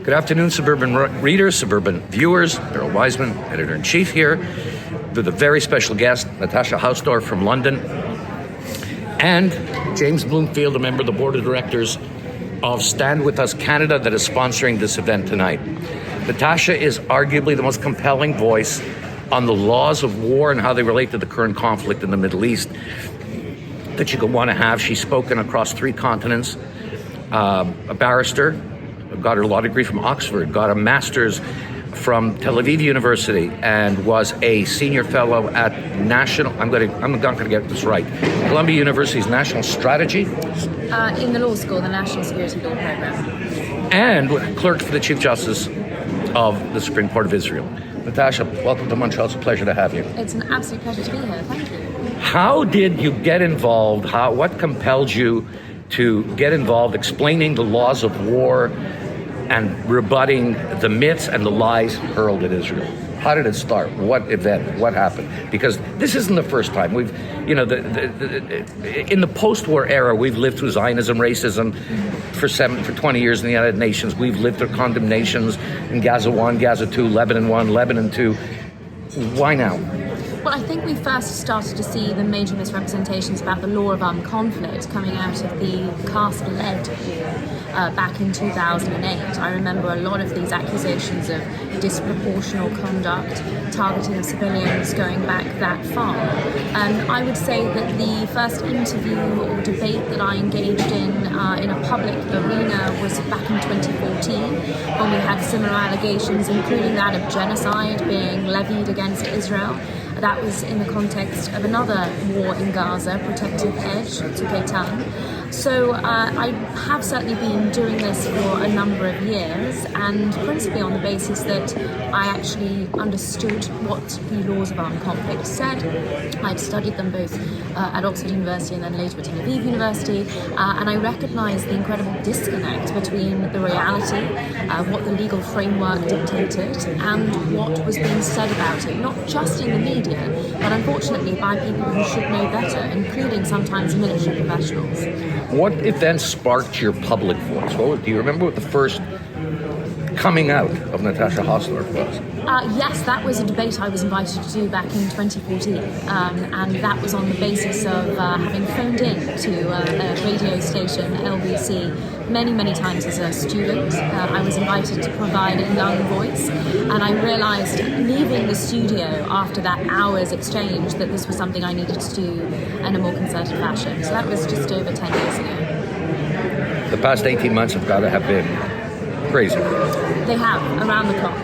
Good afternoon, Suburban readers, Suburban viewers. Daryl Wiseman, editor-in-chief here, with a very special guest, Natasha Hausdorff from London, and James Bloomfield, a member of the board of directors of Stand With Us Canada that is sponsoring this event tonight. Natasha is arguably the most compelling voice on the laws of war and how they relate to the current conflict in the Middle East that you could want to have. She's spoken across 3 continents, a barrister, got her law degree from Oxford, got a master's from Tel Aviv University, and was a senior fellow at I'm not going to get this right, Columbia University's National Strategy. In the law school, the National Security Law Program. And clerked for the Chief Justice of the Supreme Court of Israel. Natasha, welcome to Montreal. It's a pleasure to have you. It's an absolute pleasure to be here. Thank you. How did you get involved? What compelled you to get involved explaining the laws of war and rebutting the myths and the lies hurled at Israel? How did it start? What event? What happened? Because this isn't the first time. We've, in the post-war era, we've lived through Zionism, racism for 20 years in the United Nations. We've lived through condemnations in Gaza 1, Gaza 2, Lebanon 1, Lebanon 2. Why now? Well, I think we first started to see the major misrepresentations about the law of armed conflict coming out of the caste-led war back in 2008. I remember a lot of these accusations of disproportional conduct, targeting of civilians going back that far. I would say that the first interview or debate that I engaged in a public arena was back in 2014, when we had similar allegations, including that of genocide being levied against Israel. That was in the context of another war in Gaza, Protective Edge, Tzuk. So I have certainly been doing this for a number of years, and principally on the basis that I actually understood what the laws of armed conflict said. I'd studied them both at Oxford University and then later at Tel Aviv University, and I recognised the incredible disconnect between the reality, what the legal framework dictated, and what was being said about it, not just in the media, but unfortunately by people who should know better, including sometimes military professionals. What event sparked your public voice? Do you remember what the first coming out of Natasha Hausdorff was? Yes, that was a debate I was invited to do back in 2014, and that was on the basis of having phoned in to a radio station, LBC, many times as a student. I was invited to provide a young voice, and I realised leaving the studio after that hour's exchange that this was something I needed to do in a more concerted fashion. So that was just over 10 years ago. The past 18 months have got to have been crazy. They have, around the clock,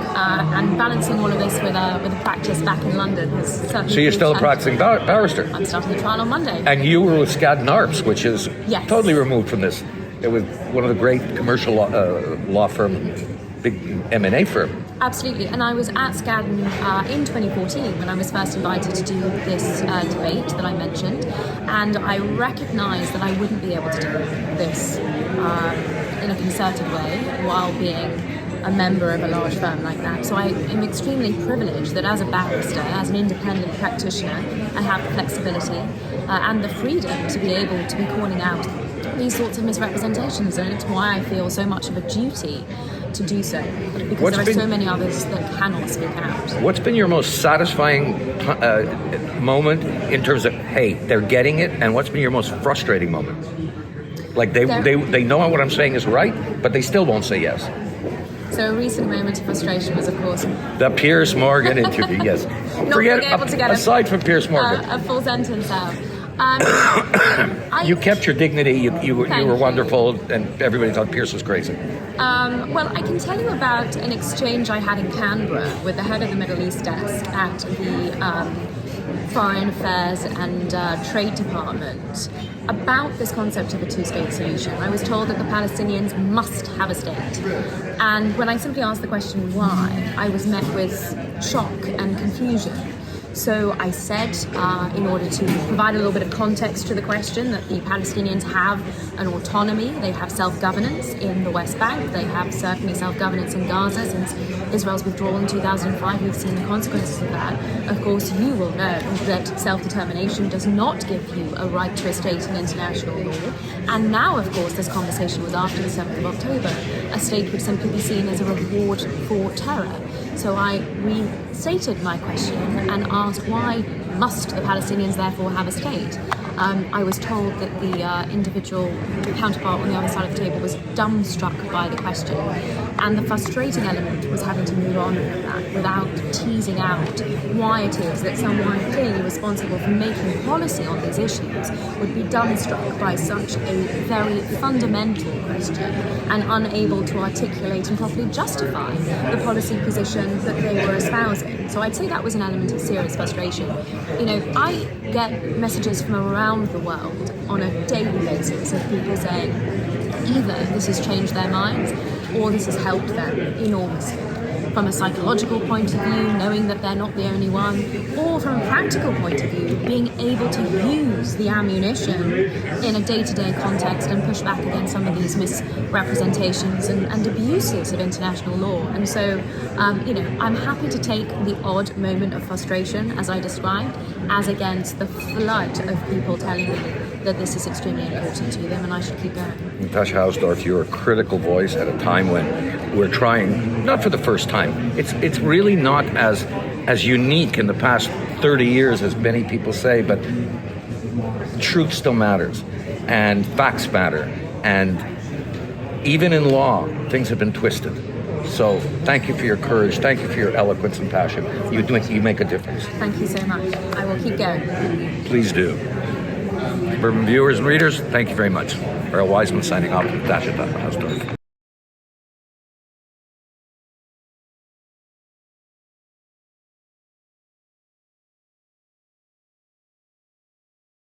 and balancing all of this with a practice back in London has certainly. So you're still a practicing barrister? I'm starting the trial on Monday. And you were with Skadden Arps, which is totally removed from this. It was one of the great commercial law firm, big M&A firm. Absolutely, and I was at Skadden in 2014 when I was first invited to do this debate that I mentioned, and I recognised that I wouldn't be able to do this in a concerted way while being a member of a large firm like that. So I am extremely privileged that as a barrister, as an independent practitioner, I have the flexibility and the freedom to be able to be calling out these sorts of misrepresentations, and it's why I feel so much of a duty to do so, because there are so many others that cannot speak out. What's been your most satisfying moment in terms of, hey, they're getting it, and what's been your most frustrating moment? Like they know what I'm saying is right, but they still won't say yes. So a recent moment of frustration was, of course, the Piers Morgan interview. Yes, aside from Piers Morgan, a full sentence out. You kept your dignity. You were wonderful, and everybody thought Piers was crazy. Well, I can tell you about an exchange I had in Canberra with the head of the Middle East desk at the Foreign Affairs and Trade Department about this concept of a two-state solution. I was told that the Palestinians must have a state. And when I simply asked the question why, I was met with shock and confusion. So I said, in order to provide a little bit of context to the question, that the Palestinians have an autonomy, they have self-governance in the West Bank, they have certainly self-governance in Gaza. Since Israel's withdrawal in 2005, we've seen the consequences of that. Of course, you will know that self-determination does not give you a right to a state in international law. And now, of course, this conversation was after the 7th of October. a state would simply be seen as a reward for terror. So I restated my question and asked, why must the Palestinians therefore have a state? I was told that the individual counterpart on the other side of the table was dumbstruck by the question, and the frustrating element was having to move on from that without teasing out why it is that someone clearly responsible for making policy on these issues would be dumbstruck by such a very fundamental question and unable to articulate and properly justify the policy position that they were espousing. So I'd say that was an element of serious frustration. You know, I get messages from around the world on a daily basis of people saying either this has changed their minds or this has helped them enormously. From a psychological point of view, knowing that they're not the only one, or from a practical point of view, being able to use the ammunition in a day-to-day context and push back against some of these misrepresentations and abuses of international law. And so, I'm happy to take the odd moment of frustration, as I described, as against the flood of people telling me that this is extremely important to them and I should keep going. Natasha Hausdorff, you're a critical voice at a time when we're trying, not for the first time, it's really not as unique in the past 30 years as many people say, but truth still matters and facts matter, and even in law, things have been twisted. So thank you for your courage, thank you for your eloquence and passion. You make a difference. Thank you so much. I will keep going. Please do. Suburban viewers and readers, thank you very much. Earl Wiseman signing off. Natasha Hausdorff.